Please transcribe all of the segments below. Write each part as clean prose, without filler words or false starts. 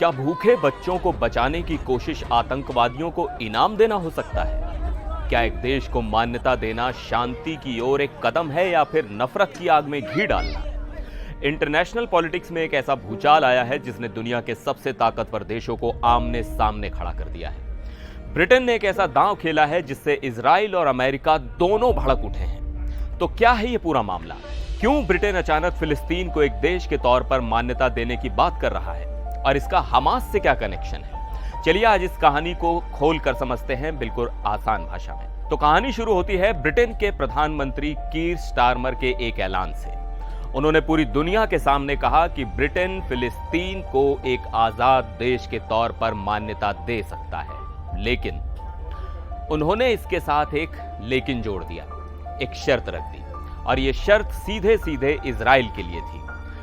क्या भूखे बच्चों को बचाने की कोशिश आतंकवादियों को इनाम देना हो सकता है? क्या एक देश को मान्यता देना शांति की ओर एक कदम है या फिर नफरत की आग में घी डालना? इंटरनेशनल पॉलिटिक्स में एक ऐसा भूचाल आया है जिसने दुनिया के सबसे ताकतवर देशों को आमने सामने खड़ा कर दिया है। ब्रिटेन ने एक ऐसा दांव खेला है जिससे इजराइल और अमेरिका दोनों भड़क उठे हैं। तो क्या है ये पूरा मामला? क्यों ब्रिटेन अचानक फिलिस्तीन को एक देश के तौर पर मान्यता देने की बात कर रहा है और इसका हमास से क्या कनेक्शन है? चलिए आज इस कहानी को खोलकर समझते हैं बिल्कुल आसान भाषा में। तो कहानी शुरू होती है ब्रिटेन के प्रधानमंत्री कीर स्टारमर के एक ऐलान से। उन्होंने पूरी दुनिया के सामने कहा कि ब्रिटेन फिलिस्तीन को एक आजाद देश के तौर पर मान्यता दे सकता है, लेकिन उन्होंने इसके साथ एक लेकिन जोड़ दिया, एक शर्त रख दी, और यह शर्त सीधे सीधे इजराइल के लिए थी।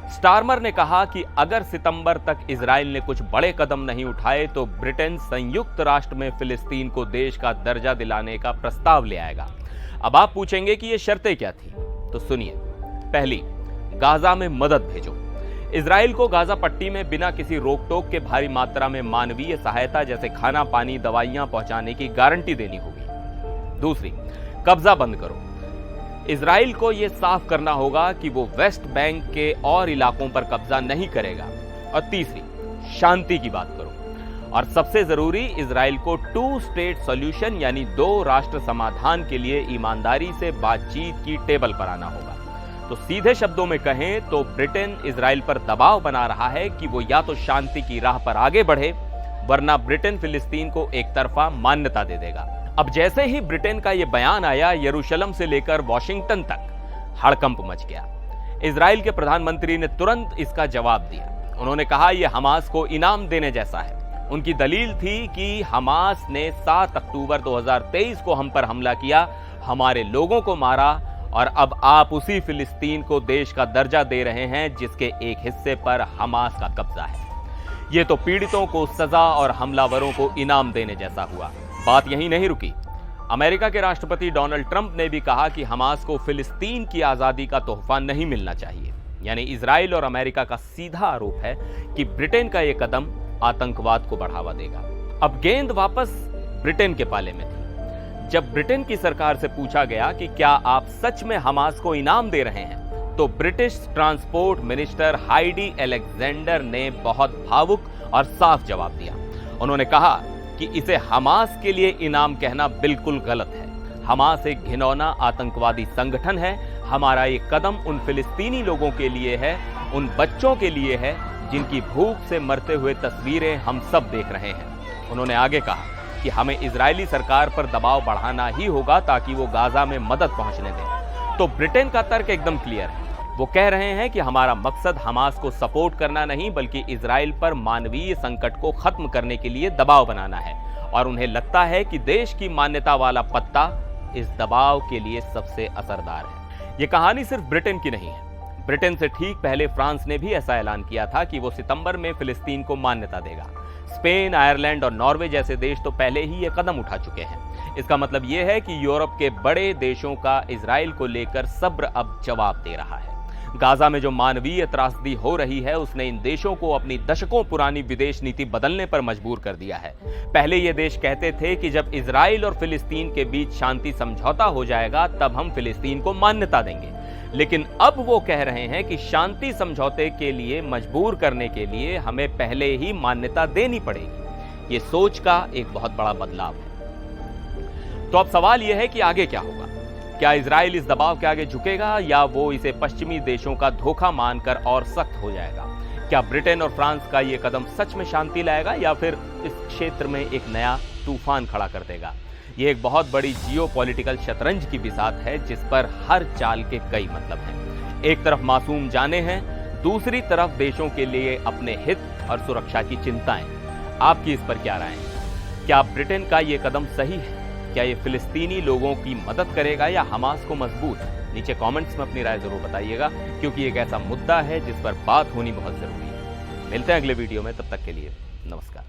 स्टारमर ने कहा कि अगर सितंबर तक इजराइल ने कुछ बड़े कदम नहीं उठाए तो ब्रिटेन संयुक्त राष्ट्र में फिलिस्तीन को देश का दर्जा दिलाने का प्रस्ताव ले आएगा। अब आप पूछेंगे कि ये शर्तें क्या थी, तो सुनिए। पहली, गाजा में मदद भेजो। इजराइल को गाजा पट्टी में बिना किसी रोक टोक के भारी मात्रा में मानवीय सहायता जैसे खाना, पानी, दवाइयां पहुंचाने की गारंटी देनी होगी। दूसरी, कब्जा बंद करो। इजराइल को यह साफ करना होगा कि वो वेस्ट बैंक के और इलाकों पर कब्जा नहीं करेगा। और तीसरी, शांति की बात करो। और सबसे जरूरी, इजराइल को 2 स्टेट सॉल्यूशन यानी 2 राष्ट्र समाधान के लिए ईमानदारी से बातचीत की टेबल पर आना होगा। तो सीधे शब्दों में कहें तो ब्रिटेन इजराइल पर दबाव बना रहा है कि वो या तो शांति की राह पर आगे बढ़े, वरना ब्रिटेन फिलिस्तीन को एक तरफा मान्यता दे देगा। अब जैसे ही ब्रिटेन का यह बयान आया, यरूशलेम से लेकर वॉशिंगटन तक हड़कंप मच गया। इजराइल के प्रधानमंत्री ने तुरंत इसका जवाब दिया। उन्होंने कहा यह हमास को इनाम देने जैसा है। उनकी दलील थी कि हमास ने 7 अक्टूबर 2023 को हम पर हमला किया, हमारे लोगों को मारा, और अब आप उसी फिलिस्तीन को देश का दर्जा दे रहे हैं जिसके एक हिस्से पर हमास का कब्जा है। यह तो पीड़ितों को सजा और हमलावरों को इनाम देने जैसा हुआ। बात यहीं नहीं रुकी। अमेरिका के राष्ट्रपति डोनाल्ड ट्रंप ने भी कहा कि हमास को फिलिस्तीन की आजादी का तोहफा नहीं मिलना चाहिए। यानी इजराइल और अमेरिका का सीधा आरोप है कि ब्रिटेन का यह कदम आतंकवाद को बढ़ावा देगा। अब गेंद वापस ब्रिटेन के पाले में थी। जब ब्रिटेन की सरकार से पूछा गया कि क्या आप सच में हमास को इनाम दे रहे हैं, तो British transport minister Heidi Alexander ने बहुत भावुक और साफ जवाब दिया। उन्होंने कहा कि इसे हमास के लिए इनाम कहना बिल्कुल गलत है। हमास एक घिनौना आतंकवादी संगठन है। हमारा ये कदम उन फिलिस्तीनी लोगों के लिए है, उन बच्चों के लिए है जिनकी भूख से मरते हुए तस्वीरें हम सब देख रहे हैं। उन्होंने आगे कहा कि हमें इजरायली सरकार पर दबाव बढ़ाना ही होगा ताकि वो गाजा में मदद पहुंचने दें। तो ब्रिटेन का तर्क एकदम क्लियर है। वो कह रहे हैं कि हमारा मकसद हमास को सपोर्ट करना नहीं, बल्कि इजराइल पर मानवीय संकट को खत्म करने के लिए दबाव बनाना है। और उन्हें लगता है कि देश की मान्यता वाला पत्ता इस दबाव के लिए सबसे असरदार है। ये कहानी सिर्फ ब्रिटेन की नहीं है। ब्रिटेन से ठीक पहले फ्रांस ने भी ऐसा ऐलान किया था कि वो सितंबर में फिलिस्तीन को मान्यता देगा। स्पेन, आयरलैंड और नॉर्वे जैसे देश तो पहले ही ये कदम उठा चुके हैं। इसका मतलब ये है कि यूरोप के बड़े देशों का इजराइल को लेकर सब्र अब जवाब दे रहा है। गाजा में जो मानवीय त्रासदी हो रही है, उसने इन देशों को अपनी दशकों पुरानी विदेश नीति बदलने पर मजबूर कर दिया है। पहले ये देश कहते थे कि जब इजराइल और फिलिस्तीन के बीच शांति समझौता हो जाएगा तब हम फिलिस्तीन को मान्यता देंगे। लेकिन अब वो कह रहे हैं कि शांति समझौते के लिए मजबूर करने के लिए हमें पहले ही मान्यता देनी पड़ेगी। ये सोच का एक बहुत बड़ा बदलाव है। तो अब सवाल यह है कि आगे क्या होगा? क्या इजराइल इस दबाव के आगे झुकेगा या वो इसे पश्चिमी देशों का धोखा मानकर और सख्त हो जाएगा? क्या ब्रिटेन और फ्रांस का ये कदम सच में शांति लाएगा या फिर इस क्षेत्र में एक नया तूफान खड़ा कर देगा? ये एक बहुत बड़ी जियोपॉलिटिकल शतरंज की बिसात है जिस पर हर चाल के कई मतलब हैं। एक तरफ मासूम जाने हैं, दूसरी तरफ देशों के लिए अपने हित और सुरक्षा की चिंताएं। आपकी इस पर क्या राय है? क्या ब्रिटेन का ये कदम सही है? क्या ये फिलिस्तीनी लोगों की मदद करेगा या हमास को मजबूत? नीचे कमेंट्स में अपनी राय जरूर बताइएगा, क्योंकि एक ऐसा मुद्दा है जिस पर बात होनी बहुत जरूरी है। मिलते हैं अगले वीडियो में, तब तक के लिए नमस्कार।